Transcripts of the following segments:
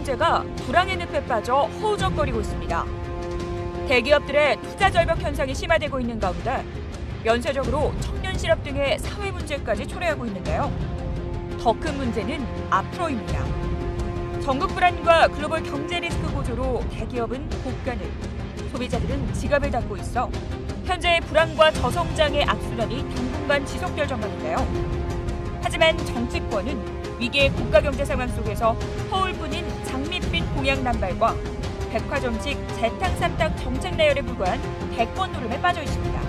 경제가 불황의 늪에 빠져 허우적거리고 있습니다. 대기업들의 투자 절벽 현상이 심화되고 있는 가운데 연쇄적으로 청년 실업 등의 사회 문제까지 초래하고 있는데요. 더 큰 문제는 앞으로입니다. 전국 불안과 글로벌 경제 리스크 고조로 대기업은 고가를, 소비자들은 지갑을 닫고 있어 현재의 불안과 저성장의 악순환이 당분간 지속될 전망인데요. 하지만 정치권은 위기의 국가 경제 상황 속에서 허울뿐인 장밋빛 공약 남발과 백화점식 재탕삼탕 정책 나열에 불과한 대권 노름에 빠져 있습니다.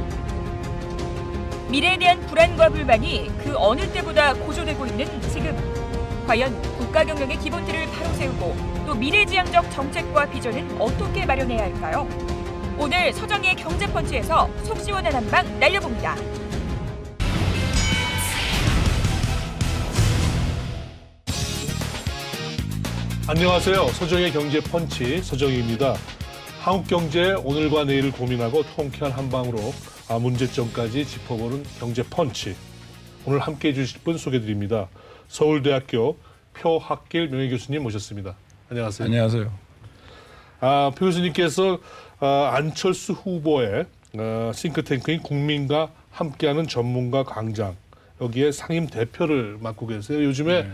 미래에 대한 불안과 불만이 그 어느 때보다 고조되고 있는 지금, 과연 국가 경영의 기본틀을 바로 세우고 또 미래지향적 정책과 비전은 어떻게 마련해야 할까요? 오늘 서정희의 경제펀치에서 속 시원한 한방 날려봅니다. 안녕하세요. 서정희의 경제펀치 서정희입니다. 한국 경제의 오늘과 내일을 고민하고 통쾌한 한방으로 문제점까지 짚어보는 경제펀치. 오늘 함께해 주실 분 소개드립니다. 서울대학교 표학길 명예교수님 모셨습니다. 안녕하세요. 안녕하세요. 표 교수님께서 안철수 후보의 싱크탱크인 국민과 함께하는 전문가 광장, 여기에 상임 대표를 맡고 계세요. 요즘에 네.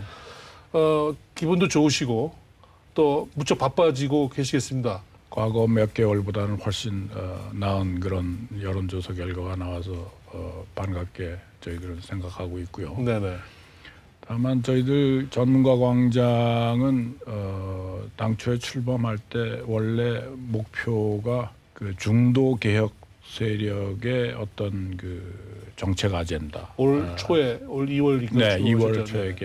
기분도 좋으시고 또 무척 바빠지고 계시겠습니다. 과거 몇 개월보다는 훨씬 나은 그런 여론조사 결과가 나와서 반갑게 저희들은 생각하고 있고요. 네네. 다만 저희들 전문가 광장은 당초에 출범할 때 원래 목표가 그 중도 개혁 세력의 어떤 그 정책 아젠다. 올 초에, 올 2월인가? 네, 2월 초에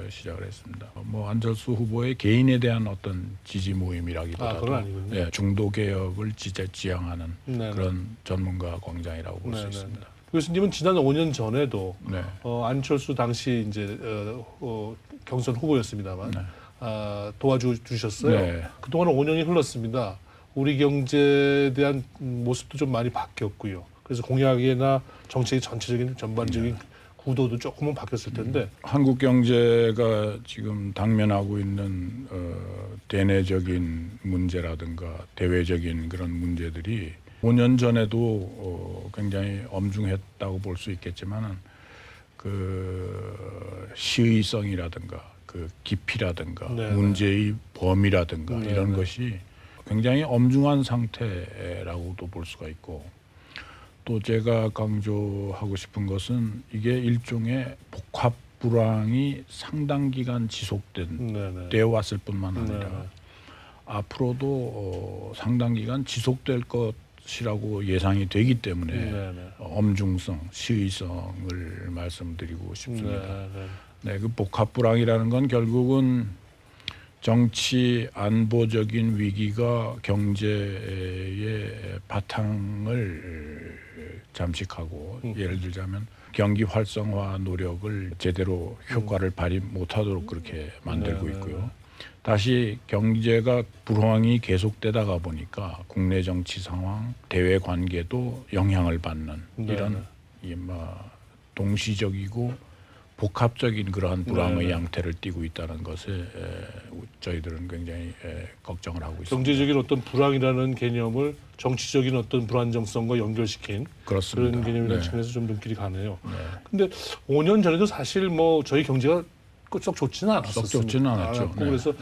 시작을 했습니다. 뭐 안철수 후보의 개인에 대한 어떤 지지 모임이라기보다도 그건 아니군요. 네, 중도 개혁을 지향하는 네네. 그런 전문가 광장이라고 볼 수 네네. 있습니다. 교수님은 지난 5년 전에도 네. 안철수 당시 이제 경선 후보였습니다만 네. 도와주셨어요. 네. 그동안 5년이 흘렀습니다. 우리 경제에 대한 모습도 좀 많이 바뀌었고요. 그래서 공약이나 정책의 전체적인 전반적인 구도도 조금은 바뀌었을 텐데 한국 경제가 지금 당면하고 있는 대내적인 문제라든가 대외적인 그런 문제들이 5년 전에도 굉장히 엄중했다고 볼 수 있겠지만은 그 시의성이라든가 그 깊이라든가 네네. 문제의 범위라든가 네네. 이런 것이 굉장히 엄중한 상태라고도 볼 수가 있고, 또 제가 강조하고 싶은 것은 이게 일종의 복합 불황이 상당 기간 지속된 때에 왔을 뿐만 아니라 네네. 앞으로도 상당 기간 지속될 것이라고 예상이 되기 때문에 네네. 엄중성, 시의성을 말씀드리고 싶습니다. 네네. 네, 그 복합 불황이라는 건 결국은 정치 안보적인 위기가 경제의 바탕을 잠식하고 예를 들자면 경기 활성화 노력을 제대로 효과를 발휘 못하도록 그렇게 만들고 있고요. 다시 경제가 불황이 계속되다가 보니까 국내 정치 상황, 대외 관계도 영향을 받는 이런 동시적이고 복합적인 그러한 불황의 양태를 띠고 있다는 것에 저희들은 굉장히 걱정을 하고 있습니다. 경제적인 어떤 불황이라는 개념을 정치적인 어떤 불안정성과 연결시킨 그렇습니다. 그런 개념이라는 네. 측면에서 좀 눈길이 가네요. 네. 근데 5년 전에도 사실 뭐 저희 경제가 썩 좋지는 않았었어요. 썩 좋지는 않았죠. 네. 그래서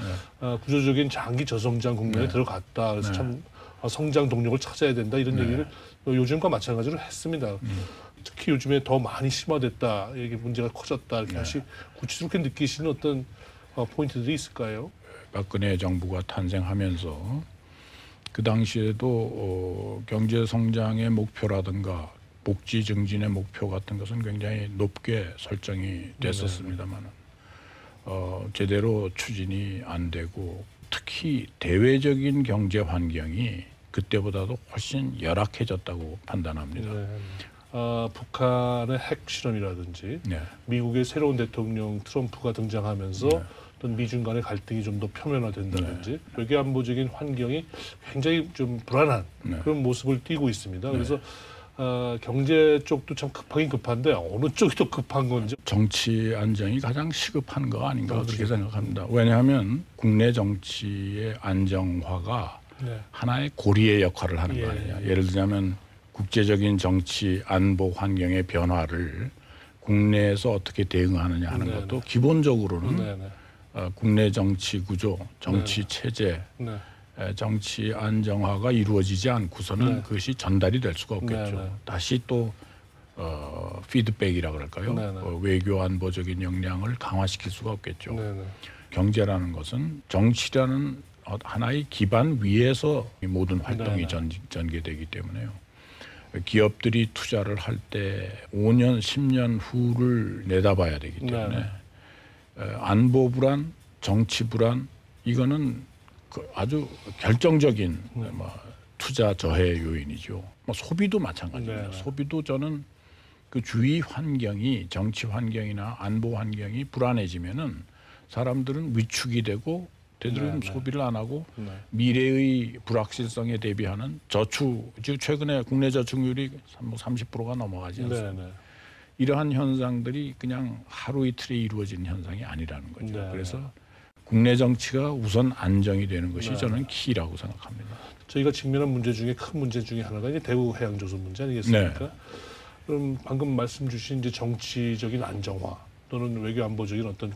구조적인 장기 저성장 국면에 들어갔다. 그래서 참 성장 동력을 찾아야 된다 이런 얘기를 요즘과 마찬가지로 했습니다. 특히 요즘에 더 많이 심화됐다, 이게 문제가 커졌다 이렇게 하시 구체적으로 느끼시는 어떤 포인트들이 있을까요? 박근혜 정부가 탄생하면서 그 당시에도 경제 성장의 목표라든가 복지 증진의 목표 같은 것은 굉장히 높게 설정이 됐었습니다만 제대로 추진이 안 되고 특히 대외적인 경제 환경이 그때보다도 훨씬 열악해졌다고 판단합니다. 북한의 핵 실험이라든지 미국의 새로운 대통령 트럼프가 등장하면서 어떤 미중 간의 갈등이 좀 더 표면화된다든지 외교 안보적인 환경이 굉장히 좀 불안한 그런 모습을 띠고 있습니다. 그래서 경제 쪽도 참 급하긴 급한데 어느 쪽이 더 급한 건지. 정치 안정이 가장 시급한 거 아닌가 그렇지. 그렇게 생각합니다. 왜냐하면 국내 정치의 안정화가 네. 하나의 고리의 역할을 하는 거 아니냐. 예를 들자면 국제적인 정치 안보 환경의 변화를 국내에서 어떻게 대응하느냐 하는 네네. 것도 기본적으로는 네네. 국내 정치 구조, 정치 네. 체제, 네. 정치 안정화가 이루어지지 않고서는 네. 그것이 전달이 될 수가 없겠죠. 네네. 다시 또 피드백이라 그럴까요? 네네. 외교 안보적인 역량을 강화시킬 수가 없겠죠. 네네. 경제라는 것은 정치라는 하나의 기반 위에서 이 모든 활동이 네네. 전개되기 때문에요. 기업들이 투자를 할 때 5년, 10년 후를 내다봐야 되기 때문에 안보 불안, 정치 불안 이거는 아주 결정적인 투자 저해 요인이죠. 소비도 마찬가지입니다. 네. 소비도 저는 그 주위 환경이 정치 환경이나 안보 환경이 불안해지면은 사람들은 위축이 되고 되도록이면 네. 소비를 안 하고 네. 미래의 불확실성에 대비하는 저축, 즉 최근에 국내 저축률이 30%가 넘어가지 않습니까? 네네. 이러한 현상들이 그냥 하루 이틀에 이루어지는 현상이 아니라는 거죠. 네. 그래서 국내 정치가 우선 안정이 되는 것이 네. 저는 키라고 생각합니다. 저희가 직면한 문제 중에 큰 문제 중에 하나가 이제 대우 해양조선 문제 아니겠습니까? 네. 그럼 방금 말씀 주신 이제 정치적인 안정화 또는 외교 안보적인 어떤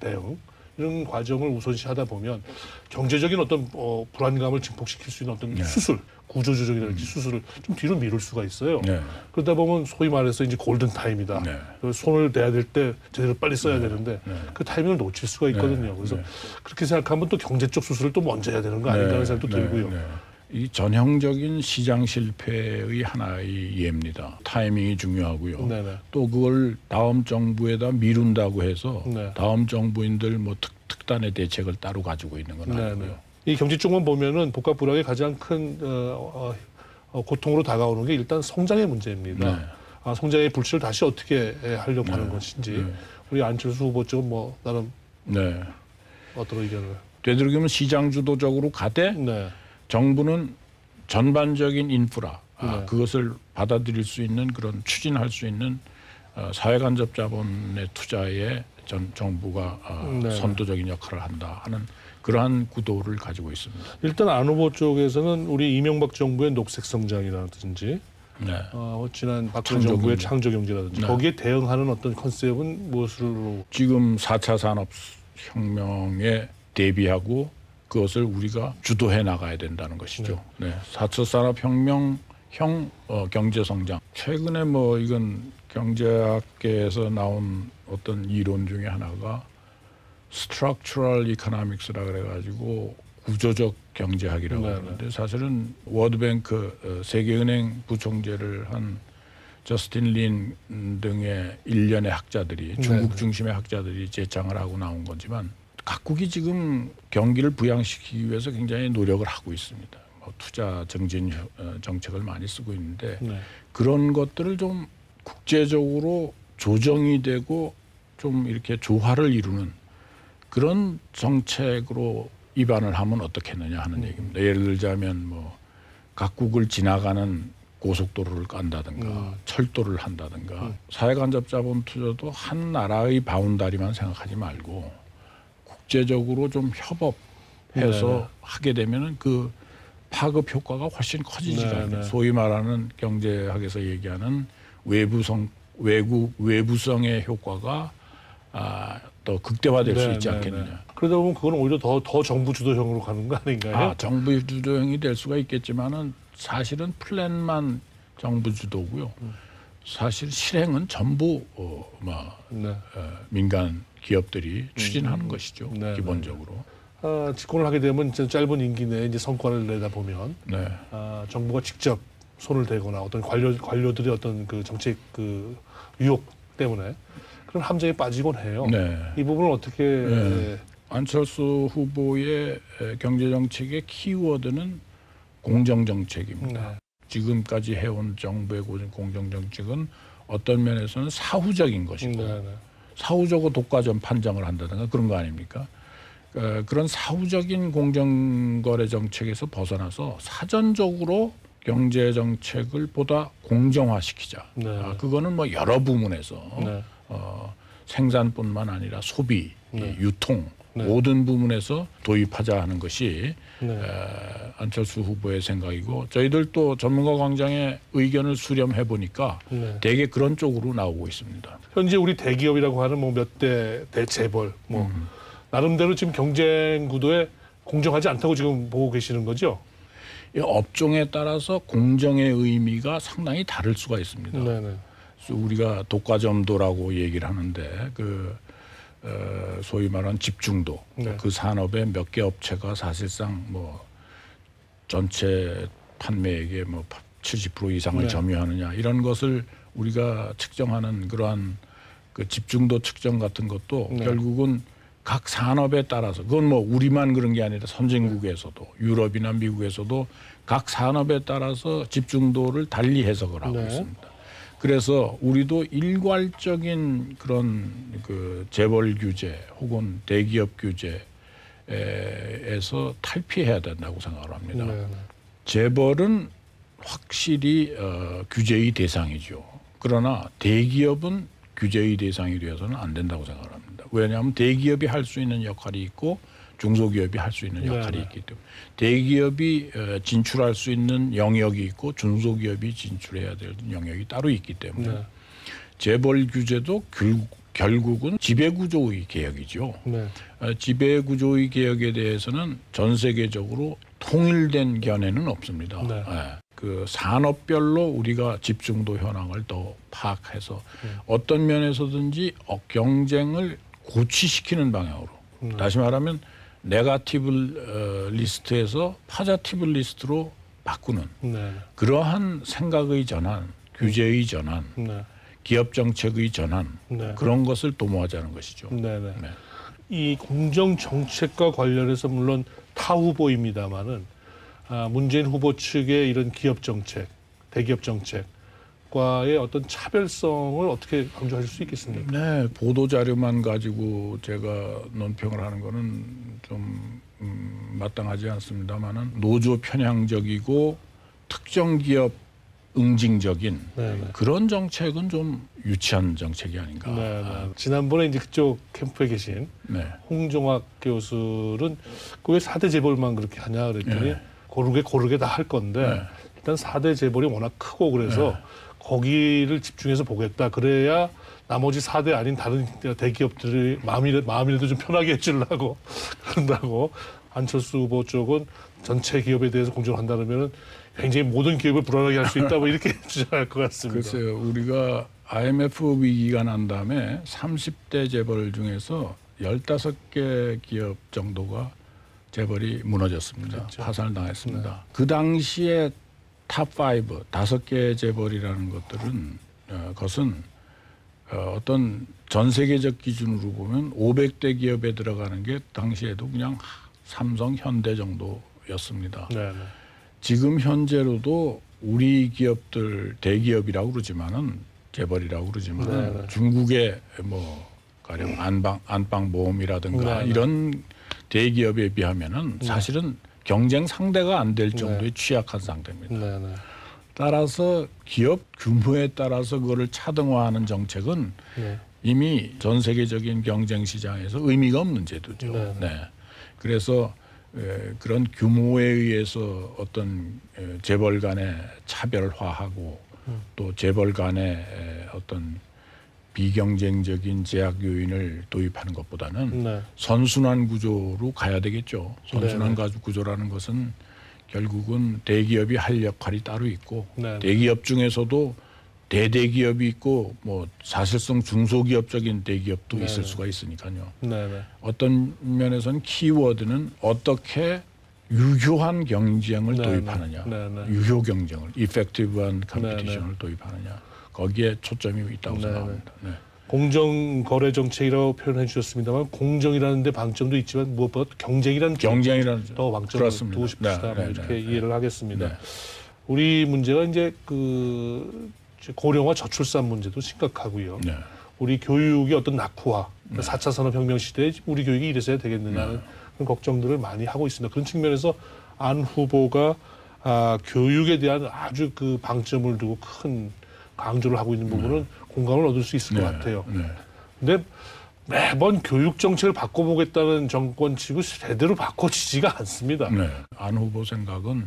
대응 이런 과정을 우선시하다 보면 경제적인 어떤 불안감을 증폭시킬 수 있는 어떤 네. 수술, 구조조정이라든지 수술을 좀 뒤로 미룰 수가 있어요. 네. 그러다 보면 소위 말해서 이제 골든 타임이다. 네. 손을 대야 될 때 제대로 빨리 써야 되는데 네. 그 타이밍을 놓칠 수가 있거든요. 네. 그래서 네. 그렇게 생각하면 또 경제 쪽 수술을 또 먼저 해야 되는 거 아닌가라는 생각도 들고요. 이 전형적인 시장 실패의 하나의 예입니다. 타이밍이 중요하고요. 네네. 또 그걸 다음 정부에다 미룬다고 해서 네. 다음 정부인들 뭐 특단의 대책을 따로 가지고 있는 건 네네. 아니고요. 이 경제 쪽만 보면은 복합 불황의 가장 큰 고통으로 다가오는 게 일단 성장의 문제입니다. 네. 성장의 불씨를 다시 어떻게 하려고 하는 것인지 네. 우리 안철수 후보 쪽은 뭐 나름 네. 어떤 의견을? 되도록이면 시장 주도적으로 가되 네. 정부는 전반적인 인프라 네. 그것을 받아들일 수 있는 그런 추진할 수 있는 사회간접 자본의 투자에 정부가 네. 선도적인 역할을 한다 하는 그러한 구도를 가지고 있습니다. 일단 안 후보 쪽에서는 우리 이명박 정부의 녹색 성장이라든지 네. 지난 박근혜 정부의 창조경제. 창조경제라든지 네. 거기에 대응하는 어떤 컨셉은 무엇으로? 지금 4차 산업혁명에 대비하고 그것을 우리가 주도해 나가야 된다는 것이죠. 네. 4차 산업혁명형 경제성장. 최근에 뭐 이건 경제학계에서 나온 어떤 이론 중에 하나가 Structural Economics라 그래가지고 구조적 경제학이라고 네네. 하는데 사실은 월드뱅크 세계은행 부총재를 한 저스틴 린 등의 일련의 학자들이 중국 네네. 중심의 학자들이 제창을 하고 나온 거지만 각국이 지금 경기를 부양시키기 위해서 굉장히 노력을 하고 있습니다. 투자 증진 정책을 많이 쓰고 있는데 네. 그런 것들을 좀 국제적으로 조정이 되고 좀 이렇게 조화를 이루는 그런 정책으로 입안을 하면 어떻겠느냐 하는 얘기입니다. 예를 들자면 뭐 각국을 지나가는 고속도로를 깐다든가 철도를 한다든가 사회간접자본 투자도 한 나라의 바운다리만 생각하지 말고 국제적으로 좀 협업해서 네네. 하게 되면은 그 파급 효과가 훨씬 커지지 네네. 않아요. 소위 말하는 경제학에서 얘기하는 외부성의 효과가 더 극대화될 수 있지 않겠느냐. 그러다 보면 그건 오히려 더 정부 주도형으로 가는 거 아닌가요? 정부 주도형이 될 수가 있겠지만은 사실은 플랜만 정부 주도고요. 사실 실행은 전부 네. 민간 기업들이 추진하는 것이죠. 네, 기본적으로. 집권을 하게 되면 이제 짧은 임기 내에 이제 성과를 내다 보면 네. 정부가 직접 손을 대거나 어떤 관료들의 어떤 그 정책 그 유혹 때문에 그런 함정에 빠지곤 해요. 네. 이 부분을 어떻게 네. 안철수 후보의 경제 정책의 키워드는 공정 정책입니다. 네. 지금까지 해온 정부의 공정 정책은 어떤 면에서는 사후적인 것이고 네. 사후적으로 독과점 판정을 한다든가 그런 거 아닙니까? 그런 사후적인 공정거래 정책에서 벗어나서 사전적으로 경제 정책을 보다 공정화시키자. 네. 그거는 뭐 여러 부문에서 네. 생산뿐만 아니라 소비, 네. 유통 네. 모든 부문에서 도입하자 하는 것이 네. 안철수 후보의 생각이고 저희들도 전문가 광장의 의견을 수렴해 보니까 네. 대개 그런 쪽으로 나오고 있습니다. 현재 우리 대기업이라고 하는 뭐 몇 대 대재벌 뭐 나름대로 지금 경쟁 구도에 공정하지 않다고 지금 보고 계시는 거죠? 이 업종에 따라서 공정의 의미가 상당히 다를 수가 있습니다. 네네. 우리가 독과점도라고 얘기를 하는데 소위 말하는 집중도 네. 그 산업의 몇 개 업체가 사실상 뭐 전체 판매액의 뭐 70% 이상을 네. 점유하느냐 이런 것을 우리가 측정하는 그러한 그 집중도 측정 같은 것도 네. 결국은 각 산업에 따라서 그건 뭐 우리만 그런 게 아니라 선진국에서도 유럽이나 미국에서도 각 산업에 따라서 집중도를 달리 해석을 하고 네. 있습니다. 그래서 우리도 일괄적인 그런 그 재벌 규제 혹은 대기업 규제에서 탈피해야 된다고 생각을 합니다. 네. 재벌은 확실히 규제의 대상이죠. 그러나 대기업은 규제의 대상이 되어서는 안 된다고 생각을 합니다. 왜냐하면 대기업이 할 수 있는 역할이 있고 중소기업이 할 수 있는 역할이 네. 있기 때문에 대기업이 진출할 수 있는 영역이 있고 중소기업이 진출해야 될 영역이 따로 있기 때문에 네. 재벌 규제도 결국은 지배구조의 개혁이죠. 네. 지배구조의 개혁에 대해서는 전 세계적으로 통일된 견해는 없습니다. 네. 그 산업별로 우리가 집중도 현황을 더 파악해서 어떤 면에서든지 경쟁을 고취시키는 방향으로 다시 말하면 네거티브 리스트에서 파자티브 리스트로 바꾸는 네. 그러한 생각의 전환, 규제의 전환, 네. 기업 정책의 전환 네. 그런 것을 도모하자는 것이죠. 네네. 네. 이 공정 정책과 관련해서 물론 타 후보입니다만은 문재인 후보 측의 이런 기업 정책, 대기업 정책과의 어떤 차별성을 어떻게 강조하실 수 있겠습니까? 네, 보도 자료만 가지고 제가 논평을 하는 거는 좀 마땅하지 않습니다만은 노조 편향적이고 특정 기업 응징적인 네네. 그런 정책은 좀 유치한 정책이 아닌가. 네네. 지난번에 이제 그쪽 캠프에 계신 네. 홍종학 교수는 그 왜 4대 재벌만 그렇게 하냐 그랬더니 네. 고르게 다 할 건데 네. 일단 4대 재벌이 워낙 크고 그래서 거기를 집중해서 보겠다. 그래야 나머지 4대 아닌 다른 대기업들이 마음이라도 좀 편하게 해주려고 그런다고. 안철수 후보 쪽은 전체 기업에 대해서 공정한다면은 굉장히 모든 기업을 불안하게 할 수 있다. 뭐 이렇게 주장할 것 같습니다. 글쎄요, 우리가 IMF 위기가 난 다음에 30대 재벌 중에서 15개 기업 정도가 재벌이 무너졌습니다. 그렇죠. 파산당했습니다. 네. 그 당시에 탑5, 5개 재벌이라는 것은 어떤 전 세계적 기준으로 보면 500대 기업에 들어가는 게 당시에도 그냥 삼성, 현대 정도였습니다. 네네. 지금 현재로도 우리 기업들 대기업이라고 그러지만은 재벌이라고 그러지만은 네네. 중국의 뭐 가령 안방보험이라든가 네네. 이런 대기업에 비하면은 사실은 경쟁 상대가 안 될 정도의 네. 취약한 상태입니다. 네네. 따라서 기업 규모에 따라서 그거를 차등화하는 정책은 네. 이미 전 세계적인 경쟁 시장에서 의미가 없는 제도죠. 네네. 네. 그래서 그런 규모에 의해서 어떤 재벌 간의 차별화하고 또 재벌 간의 어떤 비경쟁적인 제약 요인을 도입하는 것보다는 네. 선순환 구조로 가야 되겠죠. 선순환 네네. 구조라는 것은 결국은 대기업이 할 역할이 따로 있고 네네. 대기업 중에서도 대대기업이 있고 뭐 사실상 중소기업적인 대기업도 네네. 있을 수가 있으니까요. 네네. 어떤 면에서는 키워드는 어떻게 유효한 경쟁을 네네. 도입하느냐, 네네. 유효 경쟁을, 이펙티브한 컴피티션을 네네. 도입하느냐, 거기에 초점이 있다고 네네. 생각합니다. 네. 공정거래 정책이라고 표현해 주셨습니다만 공정이라는 데 방점도 있지만 무엇보다 경쟁이라는 경쟁이라는 더 방점을 그렇습니다. 두고 싶으시다. 네, 네, 이렇게 네, 이해를 하겠습니다. 네. 우리 문제가 이제 그 고령화 저출산 문제도 심각하고요. 네. 우리 교육의 어떤 낙후화, 4차 산업혁명 시대에 우리 교육이 이래서야 되겠느냐는 그런 걱정들을 많이 하고 있습니다. 그런 측면에서 안 후보가 교육에 대한 아주 그 방점을 두고 큰 강조를 하고 있는 부분은 공감을 얻을 수 있을 것 같아요. 근데 매번 교육 정책을 바꿔보겠다는 정권 치고 제대로 바꿔지지가 않습니다. 안 후보 생각은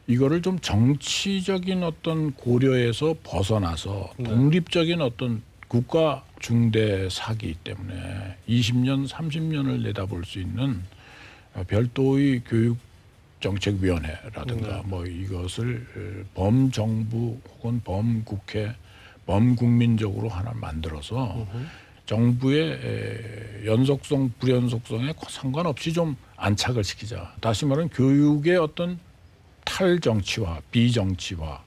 이거를 좀 정치적인 어떤 고려에서 벗어나서 독립적인 어떤 국가 중대 사기 때문에 20년, 30년을 내다볼 수 있는 별도의 교육정책위원회라든가 뭐 이것을 범정부 혹은 범국회, 범국민적으로 하나 만들어서 정부의 연속성, 불연속성에 상관없이 좀 안착을 시키자. 다시 말하면 교육의 어떤 탈정치화, 비정치화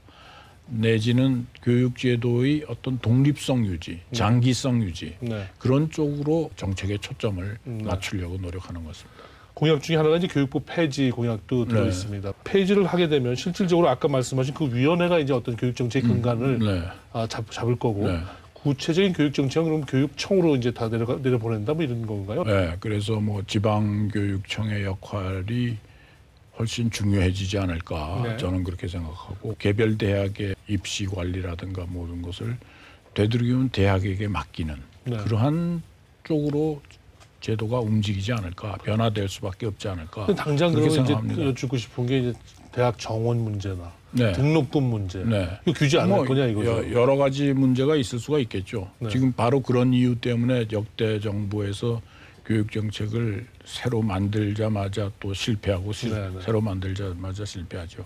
내지는 교육제도의 어떤 독립성 유지, 장기성 유지 그런 쪽으로 정책의 초점을 맞추려고 노력하는 것입니다. 공약 중에 하나가 이제 교육부 폐지 공약도 들어 있습니다. 폐지를 하게 되면 실질적으로 아까 말씀하신 그 위원회가 이제 어떤 교육정책 근간을 잡을 거고 구체적인 교육정책은 그럼 교육청으로 이제 다 내려보낸다 뭐 이런 건가요? 네, 그래서 뭐 지방교육청의 역할이 훨씬 중요해지지 않을까 저는 그렇게 생각하고 개별 대학의 입시 관리라든가 모든 것을 되도록이면 대학에게 맡기는 그러한 쪽으로 제도가 움직이지 않을까 변화될 수밖에 없지 않을까. 당장 그러면 이제 여쭙고 싶은 게 이제 대학 정원 문제나 등록금 문제 이거 규제 안 할 거냐 이거죠. 여러 가지 문제가 있을 수가 있겠죠. 지금 바로 그런 이유 때문에 역대 정부에서 교육 정책을 새로 만들자마자 또 실패하고 새로 만들자마자 실패하죠.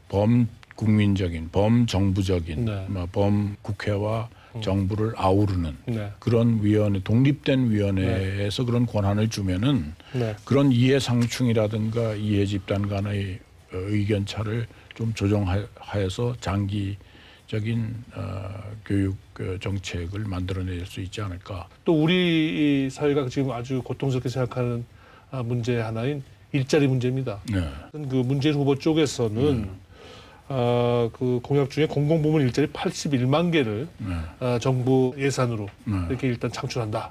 범국민적인, 범정부적인, 범국회와 정부를 아우르는 그런 위원회, 독립된 위원회에서 그런 권한을 주면은 그런 이해상충이라든가 이해집단 간의 의견 차를 좀 조정하여서 장기적인 교육 정책을 만들어낼 수 있지 않을까. 또 우리 사회가 지금 아주 고통스럽게 생각하는 문제 하나인 일자리 문제입니다. 그 문재인 후보 쪽에서는 그 공약 중에 공공부문 일자리 81만 개를 정부 예산으로 이렇게 일단 창출한다.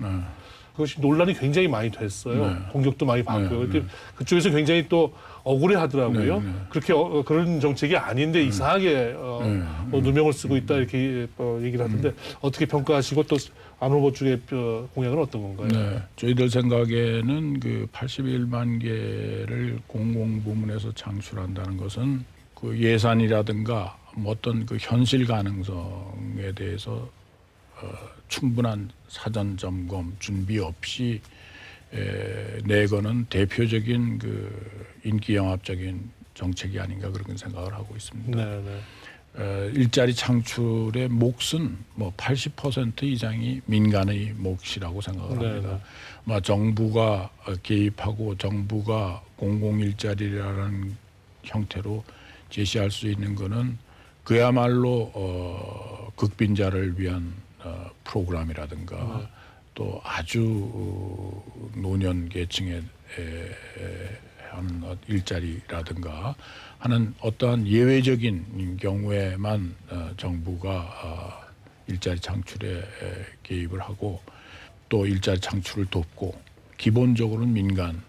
그것이 논란이 굉장히 많이 됐어요. 공격도 많이 받고요. 그쪽에서 굉장히 또 억울해하더라고요. 그렇게 그런 정책이 아닌데 이상하게 뭐 누명을 쓰고 있다 이렇게 얘기를 하던데 어떻게 평가하시고 또 안 후보 쪽의 공약은 어떤 건가요? 저희들 생각에는 그 81만 개를 공공부문에서 창출한다는 것은 그 예산이라든가 뭐 어떤 그 현실 가능성에 대해서 충분한 사전 점검 준비 없이 내거는 대표적인 그 인기 영합적인 정책이 아닌가 그렇게 생각을 하고 있습니다. 일자리 창출의 몫은 뭐 80% 이상이 민간의 몫이라고 생각을 합니다. 정부가 개입하고 정부가 공공 일자리라는 형태로 제시할 수 있는 것은 그야말로 극빈자를 위한 프로그램이라든가 또 아주 노년 계층에 하는 일자리라든가 하는 어떠한 예외적인 경우에만 정부가 일자리 창출에 개입을 하고 또 일자리 창출을 돕고 기본적으로는 민간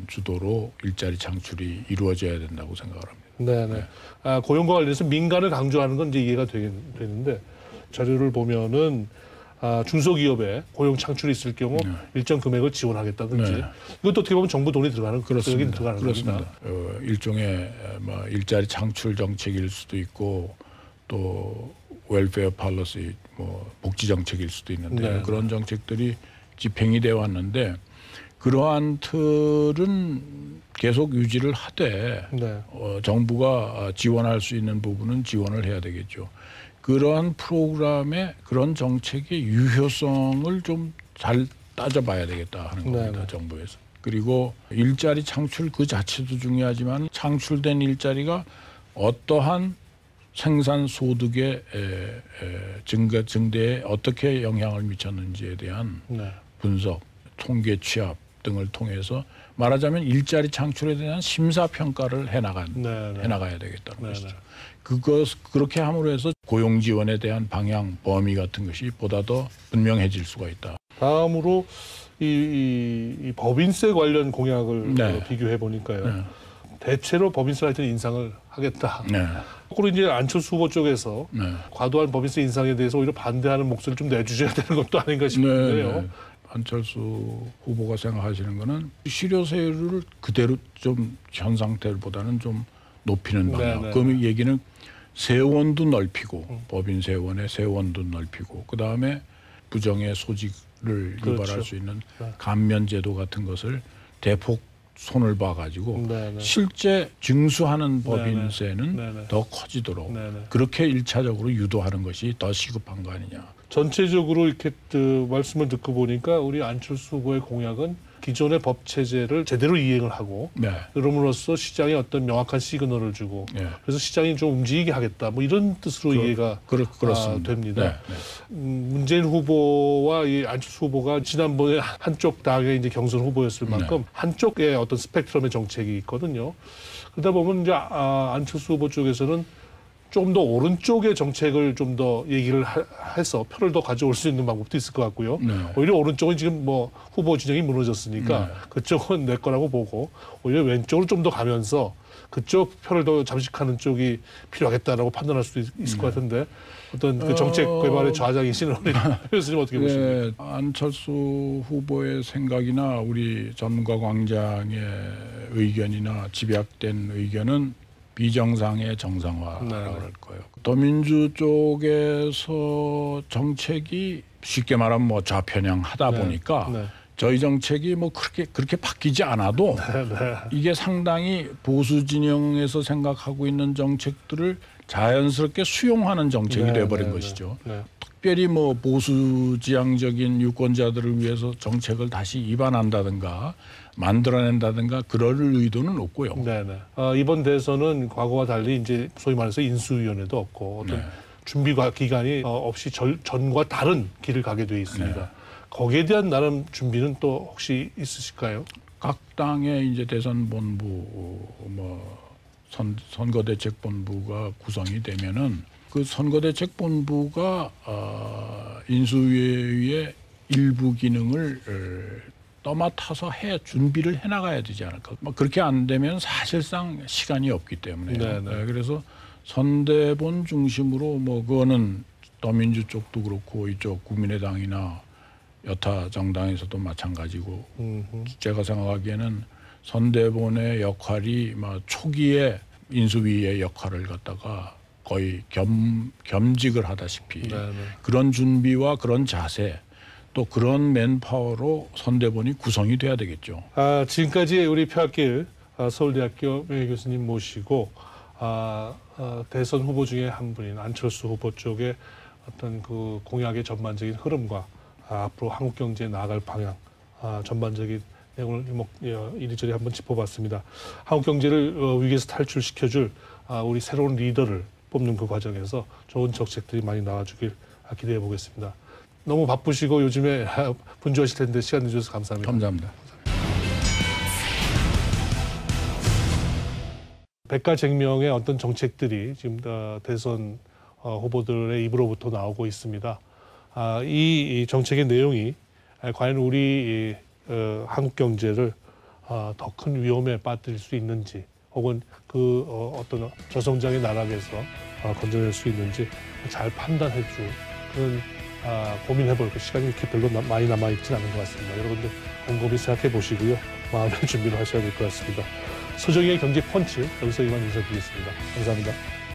주도로 일자리 창출이 이루어져야 된다고 생각을 합니다. 고용과 관련해서 민간을 강조하는 건 이제 이해가 되는데 자료를 보면은 중소기업에 고용 창출이 있을 경우 일정 금액을 지원하겠다든지 이것도 어떻게 보면 정부 돈이 들어가는 그렇습니다. 겁니다. 일종의 일자리 창출 정책일 수도 있고 또 웰페어 팔러시 복지 정책일 수도 있는데 그런 정책들이 집행이 되어 왔는데 그러한 틀은 계속 유지를 하되 정부가 지원할 수 있는 부분은 지원을 해야 되겠죠. 그러한 프로그램의 그런 정책의 유효성을 좀 잘 따져봐야 되겠다 하는 겁니다. 정부에서. 그리고 일자리 창출 그 자체도 중요하지만 창출된 일자리가 어떠한 생산 소득의 증대에 어떻게 영향을 미쳤는지에 대한 분석, 통계 취합 등을 통해서 말하자면 일자리 창출에 대한 심사 평가를 해나가야 되겠다는 것이죠. 그렇게 함으로 해서 고용 지원에 대한 방향, 범위 같은 것이 보다 더 분명해질 수가 있다. 다음으로 이 법인세 관련 공약을 비교해 보니까요. 대체로 법인세 하여튼 인상을 하겠다. 네. 거꾸로 이제 안철수 후보 쪽에서 네. 과도한 법인세 인상에 대해서 오히려 반대하는 목소리를 좀 내주셔야 되는 것도 아닌가 싶은데요. 네. 안철수 후보가 생각하시는 거는 실효세율을 그대로 좀 현 상태보다는 좀 높이는 방향. 네, 네. 그 얘기는 세원도 넓히고 법인 세원의 세원도 넓히고 그다음에 부정의 소지를 그렇죠. 유발할 수 있는 네. 감면제도 같은 것을 대폭 손을 봐가지고 네, 네. 실제 증수하는 네, 법인세는 네, 네. 더 커지도록 네, 네. 그렇게 일차적으로 유도하는 것이 더 시급한 거 아니냐. 전체적으로 이렇게 말씀을 듣고 보니까 우리 안철수 후보의 공약은 기존의 법 체제를 제대로 이행을 하고 네. 그럼으로써 시장에 어떤 명확한 시그널을 주고 네. 그래서 시장이 좀 움직이게 하겠다. 뭐 이런 뜻으로 이해가 그렇습니다. 됩니다. 네, 네. 문재인 후보와 이 안철수 후보가 지난번에 한쪽 당의 이제 경선 후보였을 만큼 한쪽에 어떤 스펙트럼의 정책이 있거든요. 그러다 보면 이제 안철수 후보 쪽에서는 좀 더 오른쪽의 정책을 좀 더 얘기를 해서 표를 더 가져올 수 있는 방법도 있을 것 같고요. 네. 오히려 오른쪽은 지금 뭐 후보 진영이 무너졌으니까 그쪽은 내 거라고 보고 오히려 왼쪽으로 좀 더 가면서 그쪽 표를 더 잠식하는 쪽이 필요하겠다라고 판단할 수도 있을 것 같은데 어떤 그 정책 개발의 좌장이신 우리 교수님 어떻게 보십니까? 네, 안철수 후보의 생각이나 우리 전문가 광장의 의견이나 집약된 의견은 비정상의 정상화라고 네. 할 거예요. 더민주 쪽에서 정책이 쉽게 말하면 뭐 좌편향하다 네. 보니까 네. 저희 정책이 뭐 그렇게 바뀌지 않아도 이게 상당히 보수 진영에서 생각하고 있는 정책들을 자연스럽게 수용하는 정책이 돼버린 것이죠. 네. 특별히 뭐 보수 지향적인 유권자들을 위해서 정책을 다시 입안한다든가 만들어낸다든가 그럴 의도는 없고요. 네네. 이번 대선은 과거와 달리 이제 소위 말해서 인수위원회도 없고 어떤 준비 기간이 없이 전과 다른 길을 가게 돼 있습니다. 네. 거기에 대한 나름 준비는 또 혹시 있으실까요? 각 당의 이제 대선 본부 선거대책본부가 구성이 되면은 그 선거대책본부가 인수위의 일부 기능을 떠맡아서 준비를 해나가야 되지 않을까. 그렇게 안 되면 사실상 시간이 없기 때문에 그래서 선대본 중심으로 그거는 더민주 쪽도 그렇고 이쪽 국민의당이나 여타 정당에서도 마찬가지고 제가 생각하기에는 선대본의 역할이 초기에 인수위의 역할을 갖다가 거의 겸직을 하다시피 그런 준비와 그런 자세 또 그런 맨파워로 선대본이 구성이 돼야 되겠죠. 지금까지 우리 표학길 서울대학교 명예교수님 모시고 대선 후보 중에 한 분인 안철수 후보 쪽의 어떤 그 공약의 전반적인 흐름과 앞으로 한국 경제에 나아갈 방향 전반적인 내용을 이리저리 한번 짚어봤습니다. 한국 경제를 위기에서 탈출시켜줄 우리 새로운 리더를 뽑는 그 과정에서 좋은 정책들이 많이 나와주길 기대해 보겠습니다. 너무 바쁘시고 요즘에 분주하실 텐데 시간 내주셔서 감사합니다. 감사합니다. 백가쟁명의 어떤 정책들이 지금 대선 후보들의 입으로부터 나오고 있습니다. 이 정책의 내용이 과연 우리 한국 경제를 더 큰 위험에 빠뜨릴 수 있는지 혹은 그 어떤 저성장의 나락에서 건져낼 수 있는지 잘 판단해줄 그런 고민해볼 시간이 이렇게 별로 많이 남아있지는 않은 것 같습니다. 여러분들 곰곰이 생각해 보시고요. 마음의 준비를 하셔야 될 것 같습니다. 서정희의 경제 펀치 여기서 이만 인사드리겠습니다. 감사합니다.